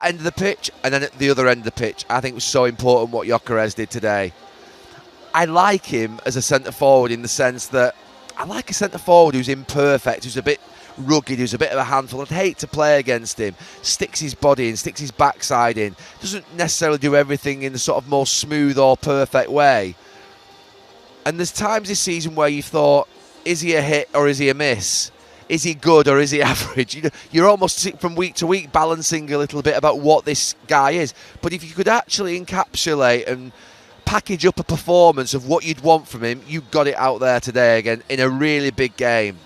end of the pitch and then at the other end of the pitch. I think it was so important what Gyökeres did today. I like him as a centre-forward in the sense that I like a centre-forward who's imperfect, who's a bit rugged, who's a bit of a handful. I'd hate to play against him. Sticks his body in, sticks his backside in. Doesn't necessarily do everything in the sort of more smooth or perfect way. And there's times this season where you've thought, is he a hit or is he a miss? Is he good or is he average? You know, you're almost from week to week balancing a little bit about what this guy is. But if you could actually encapsulate and package up a performance of what you'd want from him, you got it out there today again in a really big game.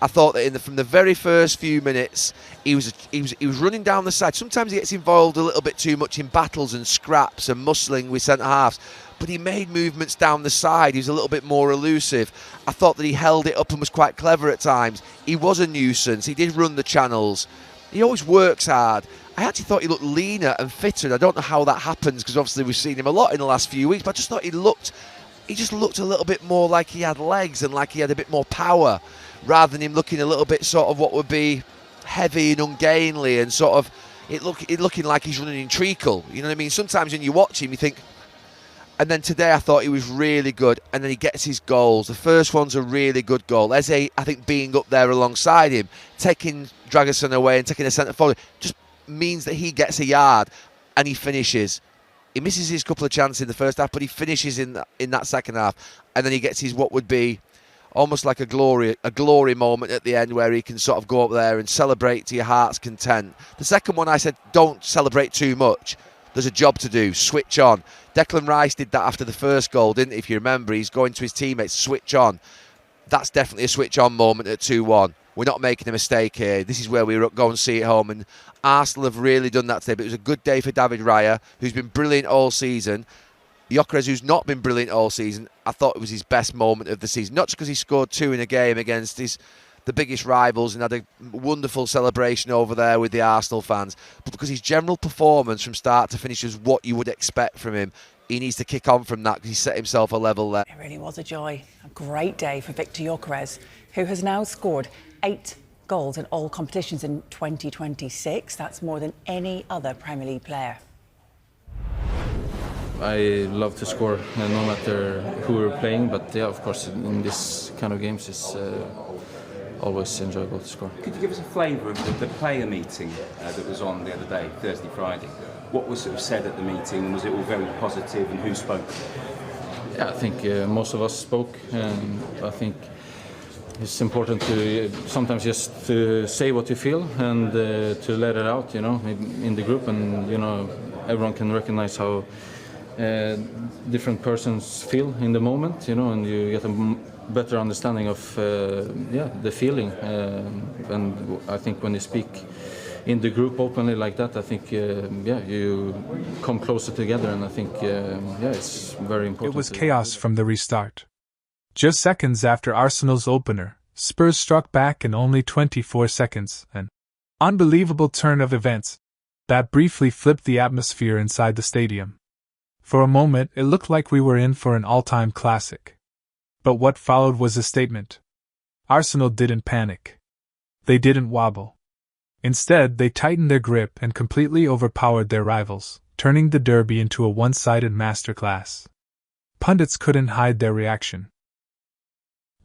I thought that from the very first few minutes, he was running down the side. Sometimes he gets involved a little bit too much in battles and scraps and muscling with centre halves, but he made movements down the side. He was a little bit more elusive. I thought that he held it up and was quite clever at times. He was a nuisance. He did run the channels. He always works hard. I actually thought he looked leaner and fitter, and I don't know how that happens because obviously we've seen him a lot in the last few weeks, but I just thought he just looked a little bit more like he had legs and like he had a bit more power, rather than him looking a little bit sort of what would be heavy and ungainly and sort of it looking like he's running in treacle. You know what I mean? Sometimes when you watch him, you think. And then today I thought he was really good, and then he gets his goals. The first one's a really good goal. Eze, I think, being up there alongside him, taking Dragosin away and taking a centre forward, just means that he gets a yard and he finishes. He misses his couple of chances in the first half, but he finishes in that second half, and then he gets his what would be almost like a glory moment at the end where he can sort of go up there and celebrate to your heart's content. The second one I said, don't celebrate too much. There's a job to do. Switch on. Declan Rice did that after the first goal, didn't he? If you remember, he's going to his teammates, switch on. That's definitely a switch on moment at 2-1. We're not making a mistake here. This is where we go and see it home. And Arsenal have really done that today. But it was a good day for David Raya, who's been brilliant all season. Gyökeres, who's not been brilliant all season, I thought it was his best moment of the season. Not just because he scored 2 in a game against the biggest rivals and had a wonderful celebration over there with the Arsenal fans, but because his general performance from start to finish was what you would expect from him. He needs to kick on from that because he set himself a level there. It really was a joy. A great day for Viktor Gyökeres, who has now scored 8 goals in all competitions in 2026. That's more than any other Premier League player. I love to score, no matter who we're playing, but yeah, of course, in this kind of games, it's always enjoyable to score. Could you give us a flavour of the player meeting that was on the other day, Thursday, Friday? What was sort of said at the meeting? Was it all very positive, and who spoke? Yeah, I think most of us spoke, and I think it's important to sometimes just to say what you feel and to let it out, you know, in the group, and you know, everyone can recognize how different persons feel in the moment, you know, and you get a better understanding of the feeling, and I think when you speak in the group openly like that, I think you come closer together, and I think it's very important. It was chaos from the restart. Just seconds after Arsenal's opener, Spurs struck back in only 24 seconds, an unbelievable turn of events that briefly flipped the atmosphere inside the stadium. For a moment, it looked like we were in for an all-time classic. But what followed was a statement. Arsenal didn't panic. They didn't wobble. Instead, they tightened their grip and completely overpowered their rivals, turning the derby into a one-sided masterclass. Pundits couldn't hide their reaction.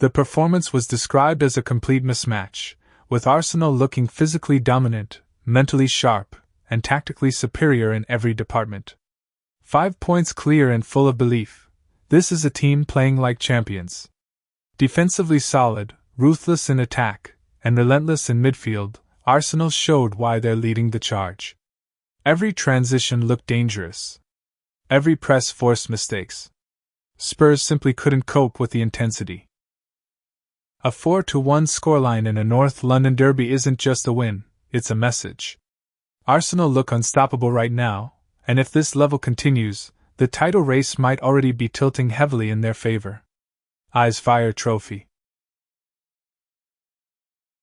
The performance was described as a complete mismatch, with Arsenal looking physically dominant, mentally sharp, and tactically superior in every department. 5 points clear and full of belief. This is a team playing like champions. Defensively solid, ruthless in attack, and relentless in midfield, Arsenal showed why they're leading the charge. Every transition looked dangerous. Every press forced mistakes. Spurs simply couldn't cope with the intensity. A 4-1 scoreline in a North London derby isn't just a win, it's a message. Arsenal look unstoppable right now, and if this level continues, the title race might already be tilting heavily in their favor. Eyes Fire Trophy.